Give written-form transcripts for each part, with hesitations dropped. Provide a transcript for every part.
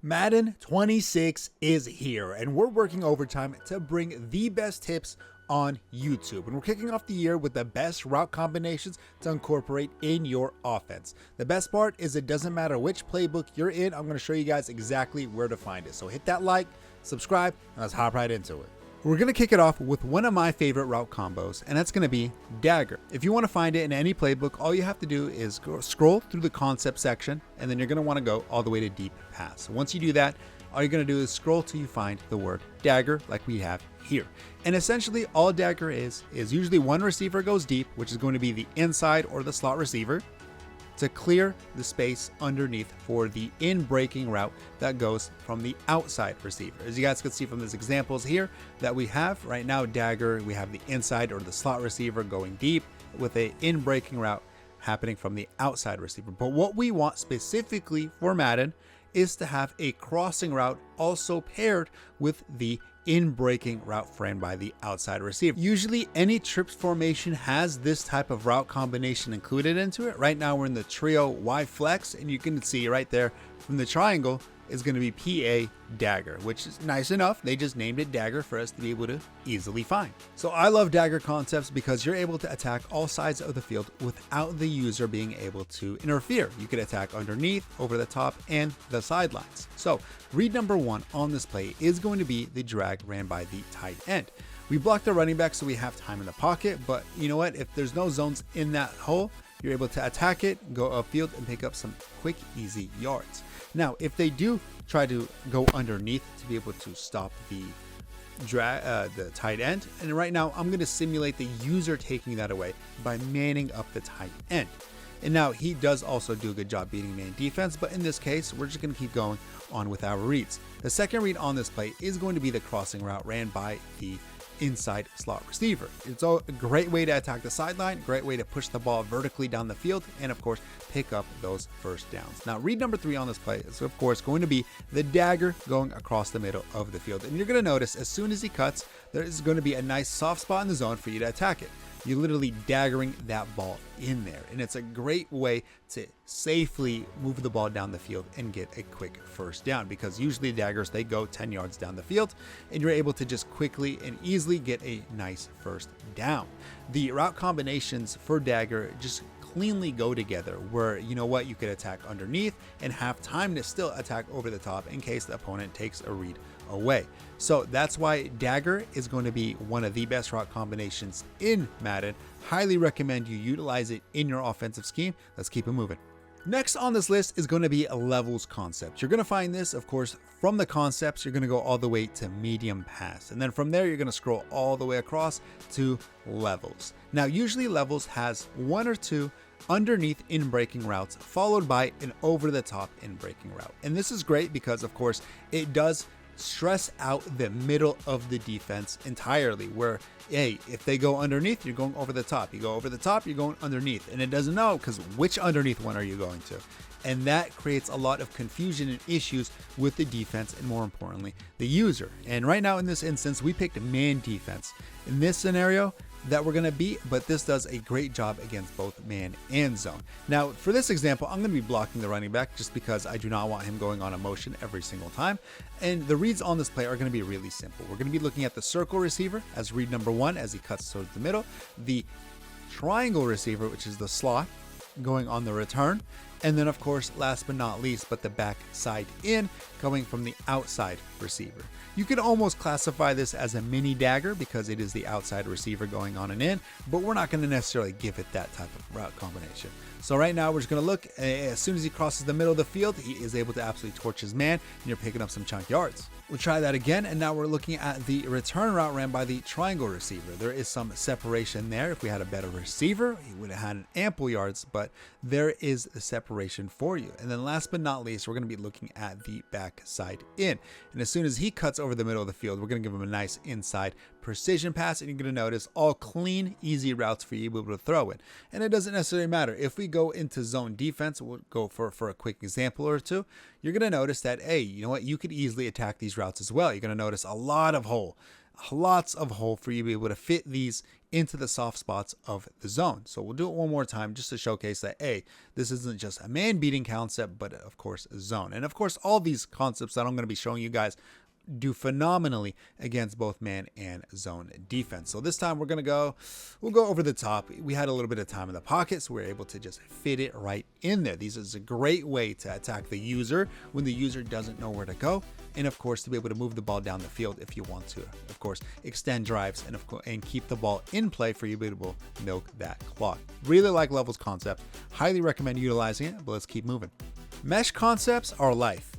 Madden 26 is here, and we're working overtime to bring the best tips on YouTube. And we're kicking off the year with the best route combinations to incorporate in your offense. The best part is it doesn't matter which playbook you're in, I'm going to show you guys exactly where to find it. So hit that like, subscribe, and let's hop right into it. We're going to kick it off with one of my favorite route combos, and that's going to be Dagger. If you want to find it in any playbook, all you have to do is scroll through the concept section, and then you're going to want to go all the way to deep pass. So once you do that, all you're going to do is scroll till you find the word Dagger like we have here. And essentially all Dagger is usually one receiver goes deep, which is going to be the inside or the slot receiver, to clear the space underneath for the in-breaking route that goes from the outside receiver. As you guys can see from these examples here that we have right now, Dagger, we have the inside or the slot receiver going deep with a in-breaking route happening from the outside receiver. But what we want specifically for Madden is to have a crossing route also paired with the in-breaking route framed by the outside receiver. Usually any trips formation has this type of route combination included into it. Right now we're in the trio Y flex, and you can see right there from the triangle is going to be PA Dagger, which is nice enough. They just named it Dagger for us to be able to easily find. So I love Dagger concepts because you're able to attack all sides of the field without the user being able to interfere. You can attack underneath, over the top, and the sidelines. So read number one on this play is going to be the drag ran by the tight end. We blocked the running back so we have time in the pocket, but you know what? If there's no zones in that hole, you're able to attack it, go upfield, and pick up some quick, easy yards. Now, if they do try to go underneath to be able to stop the tight end, and right now I'm going to simulate the user taking that away by manning up the tight end. And now he does also do a good job beating man defense, but in this case, we're just going to keep going on with our reads. The second read on this play is going to be the crossing route ran by the inside slot receiver. It's a great way to attack the sideline, great way to push the ball vertically down the field, and of course pick up those first downs. Now read number three on this play is of course going to be the Dagger going across the middle of the field, and you're going to notice as soon as he cuts, there is going to be a nice soft spot in the zone for you to attack it. You're literally daggering that ball in there, and it's a great way to safely move the ball down the field and get a quick first down, because usually daggers, they go 10 yards down the field, and you're able to just quickly and easily get a nice first down. The route combinations for Dagger just cleanly go together, where you know what, you could attack underneath and have time to still attack over the top in case the opponent takes a read away. So that's why Dagger is going to be one of the best route combinations in Madden. Highly recommend you utilize it in your offensive scheme. Let's keep it moving. Next on this list is going to be a levels concept. You're going to find this, of course, from the concepts. You're going to go all the way to medium pass, and then from there you're going to scroll all the way across to levels. Now usually levels has one or two underneath in-breaking routes followed by an over-the-top in-breaking route, and this is great because of course it does stress out the middle of the defense entirely, where hey, if they go underneath, you're going over the top, you go over the top, you're going underneath, and it doesn't know because which underneath one are you going to, and that creates a lot of confusion and issues with the defense, and more importantly the user. And right now in this instance we picked man defense in this scenario that we're going to beat, but this does a great job against both man and zone. Now for this example, I'm going to be blocking the running back just because I do not want him going on a motion every single time. And the reads on this play are going to be really simple. We're going to be looking at the circle receiver as read number one as he cuts towards the middle, the triangle receiver, which is the slot, going on the return, and then of course last but not least, but the back side in going from the outside receiver. You could almost classify this as a mini Dagger because it is the outside receiver going on and in, but we're not going to necessarily give it that type of route combination. So right now we're just going to look, as soon as he crosses the middle of the field, he is able to absolutely torch his man, and you're picking up some chunk yards. We'll try that again, and now we're looking at the return route ran by the triangle receiver. There is some separation there. If we had a better receiver, he would have had ample yards, but there is a separation for you. And then last but not least, we're going to be looking at the back side in. And as soon as he cuts over the middle of the field, we're going to give him a nice inside precision pass, and you're going to notice all clean, easy routes for you to be able to throw it. And it doesn't necessarily matter. If we go into zone defense, we'll go for a quick example or two, you're going to notice that, hey, you know what, you could easily attack these routes as well. You're going to notice a lot of hole, lots of hole for you to be able to fit these into the soft spots of the zone. So we'll do it one more time just to showcase that, hey, this isn't just a man beating concept, but of course a zone. And of course, all these concepts that I'm going to be showing you guys do phenomenally against both man and zone defense. So this time we'll go over the top. We had a little bit of time in the pocket, so we're able to just fit it right in there. This is a great way to attack the user when the user doesn't know where to go, and of course to be able to move the ball down the field if you want to, of course, extend drives and keep the ball in play for you to be able to milk that clock. Really like Level's concept. Highly recommend utilizing it, but let's keep moving. Mesh concepts are life.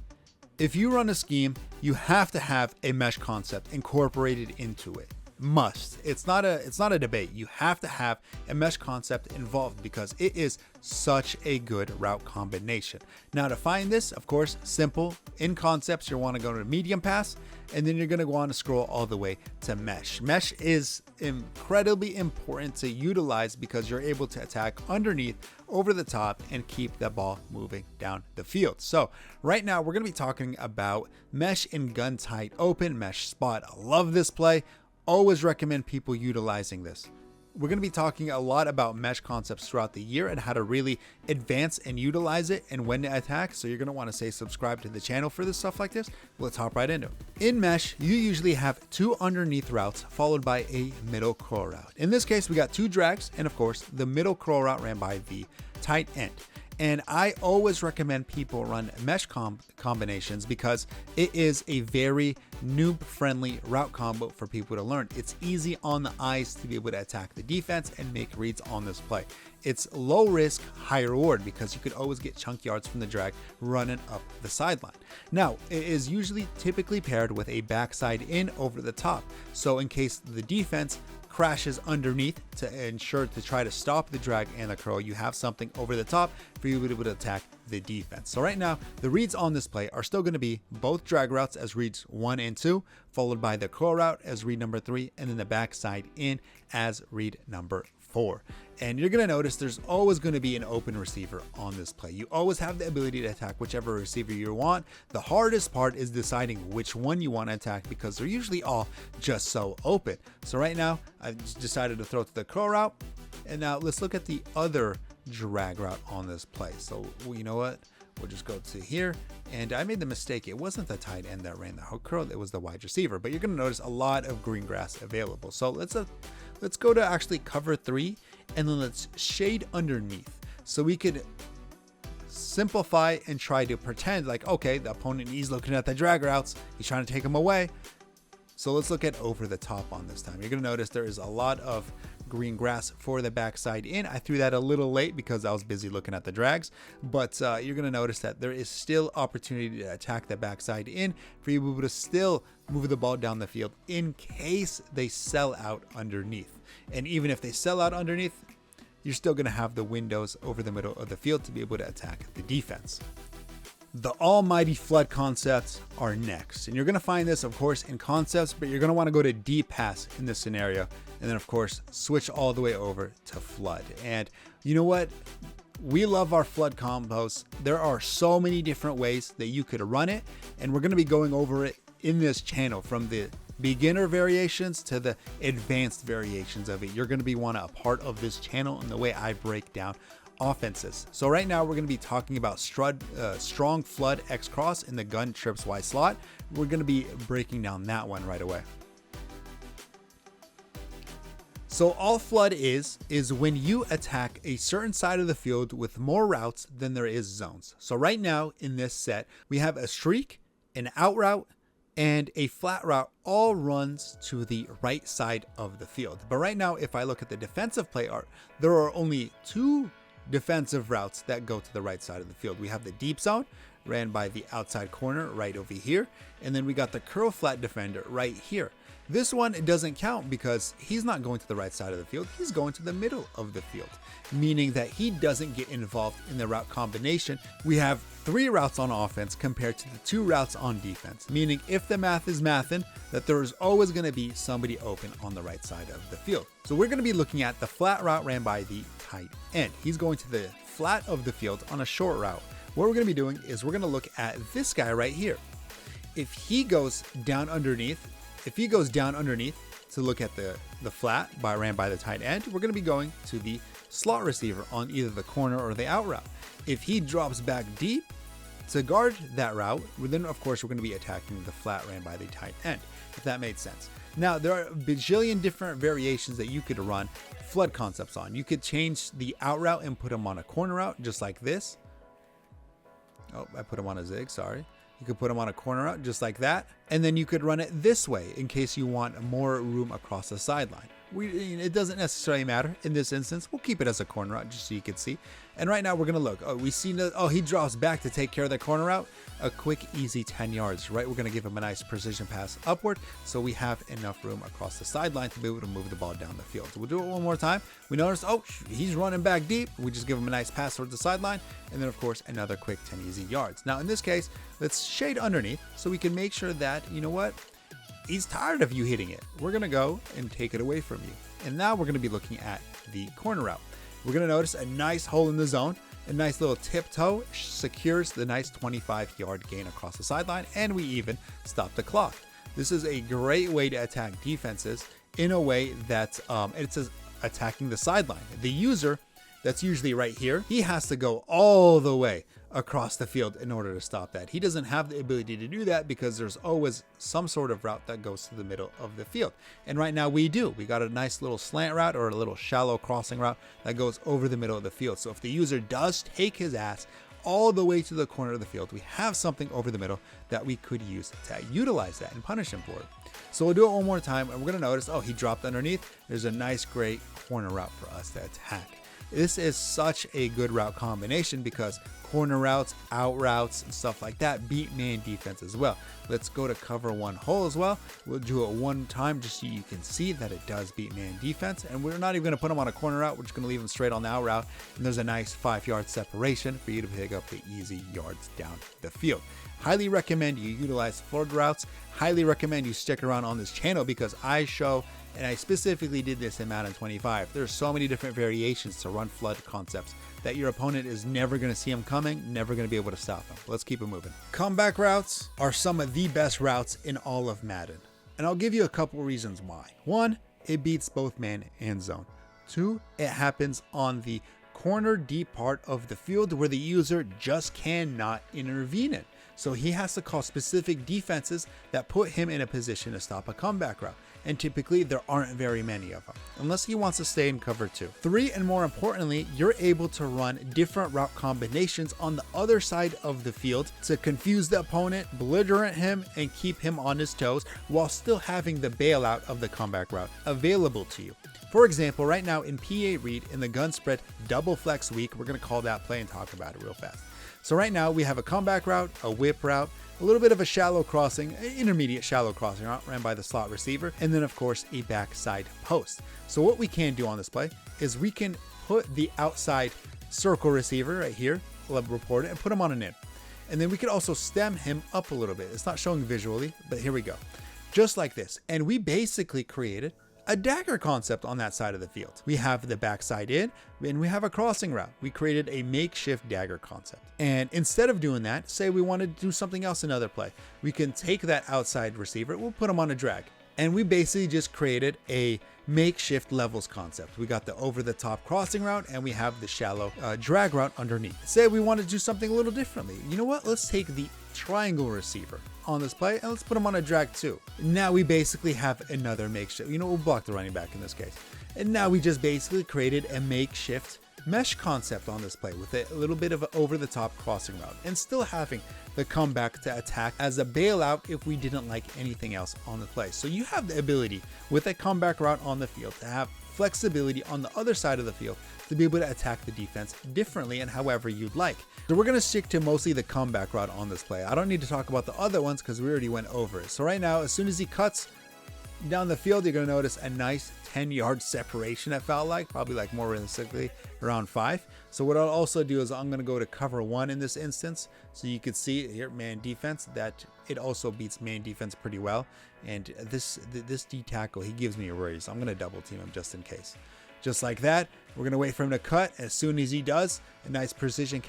If you run a scheme, you have to have a mesh concept incorporated into it. Must. It's not a debate. You have to have a mesh concept involved because it is such a good route combination. Now to find this, of course, simple. In concepts, you want to go to medium pass, and then you're going to go on to scroll all the way to mesh. Mesh is incredibly important to utilize because you're able to attack underneath, over the top, and keep the ball moving down the field. So right now we're going to be talking about mesh in gun tight open mesh spot. I love this play. Always recommend people utilizing this. We're going to be talking a lot about mesh concepts throughout the year and how to really advance and utilize it and when to attack. So you're going to want to say subscribe to the channel for this stuff like this. Let's hop right into it. In mesh, you usually have two underneath routes followed by a middle curl route. In this case, we got two drags, and of course, the middle curl route ran by the tight end. And I always recommend people run mesh combinations because it is a very noob friendly route combo for people to learn. It's easy on the eyes to be able to attack the defense and make reads on this play. It's low risk, high reward because you could always get chunk yards from the drag running up the sideline. Now, it is usually typically paired with a backside in over the top. So in case the defense crashes underneath to ensure to try to stop the drag and the curl, you have something over the top for you to be able to attack the defense. So right now, the reads on this play are still going to be both drag routes as reads 1 and 2, followed by the curl route as read number 3, and then the backside in as read number 4. And you're going to notice there's always going to be an open receiver on this play. You always have the ability to attack whichever receiver you want. The hardest part is deciding which one you want to attack because they're usually all just so open. So right now, I just decided to throw to the curl route. And now let's look at the other drag route on this play. So you know what? We'll just go to here. And I made the mistake. It wasn't the tight end that ran the hook curl. It was the wide receiver. But you're going to notice a lot of green grass available. So let's go to actually cover 3, and then let's shade underneath. So we could simplify and try to pretend like, okay, the opponent is looking at the drag routes. He's trying to take them away. So let's look at over the top on this time. You're going to notice there is a lot of green grass for the backside in. I threw that a little late because I was busy looking at the drags, but you're going to notice that there is still opportunity to attack the backside in for you to still move the ball down the field in case they sell out underneath. And even if they sell out underneath, you're still going to have the windows over the middle of the field to be able to attack the defense. The almighty flood concepts are next, and you're going to find this of course in concepts, but you're going to want to go to deep pass in this scenario, and then of course switch all the way over to flood. And you know what? We love our flood combos. There are so many different ways that you could run it, and we're going to be going over it in this channel from the beginner variations to the advanced variations of it. You're going to be a part of this channel and the way I break down offenses. So right now we're going to be talking about strong flood X cross in the gun trips Y slot. We're going to be breaking down that one right away. So all flood is when you attack a certain side of the field with more routes than there is zones. So right now in this set, we have a streak, an out route, and a flat route all runs to the right side of the field. But right now, if I look at the defensive play art, there are only 2 defensive routes that go to the right side of the field. We have the deep zone ran by the outside corner right over here, and then we got the curl flat defender right here. This one doesn't count because he's not going to the right side of the field, he's going to the middle of the field, meaning that he doesn't get involved in the route combination. We have 3 routes on offense compared to the 2 routes on defense, meaning if the math is mathin', that there is always going to be somebody open on the right side of the field. So we're going to be looking at the flat route ran by the tight end. He's going to the flat of the field on a short route. What we're going to be doing is we're going to look at this guy right here. If he goes down underneath to look at the flat ran by the tight end, we're going to be going to the slot receiver on either the corner or the out route. If he drops back deep to guard that route, then of course we're going to be attacking the flat ran by the tight end, if that made sense. Now, there are a bajillion different variations that you could run flood concepts on. You could change the out route and put them on a corner route, just like this. Oh, I put them on a zig, sorry. You could put them on a corner route, just like that. And then you could run it this way in case you want more room across the sideline. It doesn't necessarily matter in this instance. We'll keep it as a corner route just so you can see. And right now we're going to look. Oh, we see, he drops back to take care of the corner route. A quick, easy 10 yards, right? We're going to give him a nice precision pass upward so we have enough room across the sideline to be able to move the ball down the field. So we'll do it one more time. We notice, oh, he's running back deep. We just give him a nice pass towards the sideline. And then, of course, another quick 10 easy yards. Now, in this case, let's shade underneath so we can make sure that, you know what? He's tired of you hitting it. We're going to go and take it away from you. And now we're going to be looking at the corner route. We're going to notice a nice hole in the zone. A nice little tiptoe secures the nice 25-yard gain across the sideline, and we even stop the clock. This is a great way to attack defenses in a way that it's attacking the sideline. The user, that's usually right here, he has to go all the way across the field in order to stop that. He doesn't have the ability to do that because there's always some sort of route that goes to the middle of the field. And right now we do. We got a nice little slant route or a little shallow crossing route that goes over the middle of the field. So if the user does take his ass all the way to the corner of the field, we have something over the middle that we could use to utilize that and punish him for it. So we'll do it one more time, and we're going to notice, oh, he dropped underneath. There's a nice, great corner route for us to attack. This is such a good route combination because corner routes, out routes, and stuff like that beat man defense as well. Let's go to cover one hole as well. We'll do it one time just so you can see that it does beat man defense. And we're not even going to put him on a corner route. We're just going to leave him straight on the out route. And there's a nice 5-yard separation for you to pick up the easy yards down the field. Highly recommend you utilize flood routes. Highly recommend you stick around on this channel because I show, and I specifically did this in Madden 25. There's so many different variations to run flood concepts that your opponent is never going to see them coming, never going to be able to stop them. Let's keep it moving. Comeback routes are some of the best routes in all of Madden. And I'll give you a couple reasons why. 1, it beats both man and zone. 2, it happens on the corner deep part of the field where the user just cannot intervene in. So he has to call specific defenses that put him in a position to stop a comeback route. And typically there aren't very many of them, unless he wants to stay in cover 2. 3, and more importantly, you're able to run different route combinations on the other side of the field to confuse the opponent, belligerent him, and keep him on his toes while still having the bailout of the comeback route available to you. For example, right now in PA read in the gun spread double flex week, we're going to call that play and talk about it real fast. So right now we have a comeback route, a whip route, a little bit of a shallow crossing, intermediate shallow crossing route ran by the slot receiver, and then of course a backside post. So what we can do on this play is we can put the outside circle receiver right here, we'll report it, and put him on an in. And then we could also stem him up a little bit. It's not showing visually, but here we go. Just like this. And we basically created a dagger concept on that side of the field. We have the backside in, and we have a crossing route. We created a makeshift dagger concept. And instead of doing that, say we wanted to do something else another play, we can take that outside receiver, we'll put him on a drag. And we basically just created a makeshift levels concept. We got the over the top crossing route and we have the shallow drag route underneath. Say we want to do something a little differently. You know what? Let's take the triangle receiver on this play and let's put him on a drag too. Now we basically have another makeshift, we'll block the running back in this case. And now we just basically created a makeshift mesh concept on this play with a little bit of an over the top crossing route and still having the comeback to attack as a bailout if we didn't like anything else on the play. So you have the ability with a comeback route on the field to have flexibility on the other side of the field to be able to attack the defense differently and however you'd like. So we're going to stick to mostly the comeback route on this play. I don't need to talk about the other ones because we already went over it. So right now, as soon as he cuts down the field, you're going to notice a nice 10-yard separation, it felt like, probably like more realistically around 5. So what I'll also do is I'm going to go to cover 1 in this instance. So you can see here, man defense, that it also beats man defense pretty well. And this D tackle, he gives me a worry. So I'm going to double team him just in case. Just like that, we're going to wait for him to cut. As soon as he does, a nice precision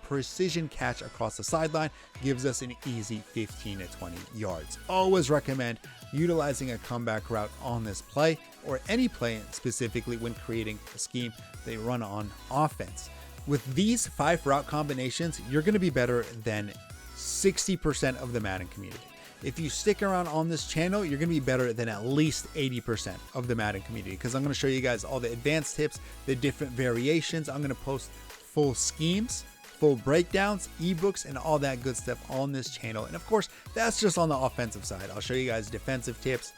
precision catch across the sideline gives us an easy 15 to 20 yards. Always recommend utilizing a comeback route on this play, or any play specifically when creating a scheme they run on offense. With these 5 route combinations, you're going to be better than 60% of the Madden community. If you stick around on this channel, you're going to be better than at least 80% of the Madden community, because I'm going to show you guys all the advanced tips, the different variations. I'm going to post full schemes, full breakdowns, ebooks, and all that good stuff on this channel. And of course, that's just on the offensive side. I'll show you guys defensive tips,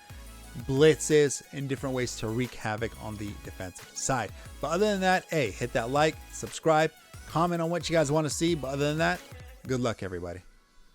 blitzes, and different ways to wreak havoc on the defensive side. But other than that, hey, hit that like, subscribe, comment on what you guys want to see. But other than that, good luck, everybody.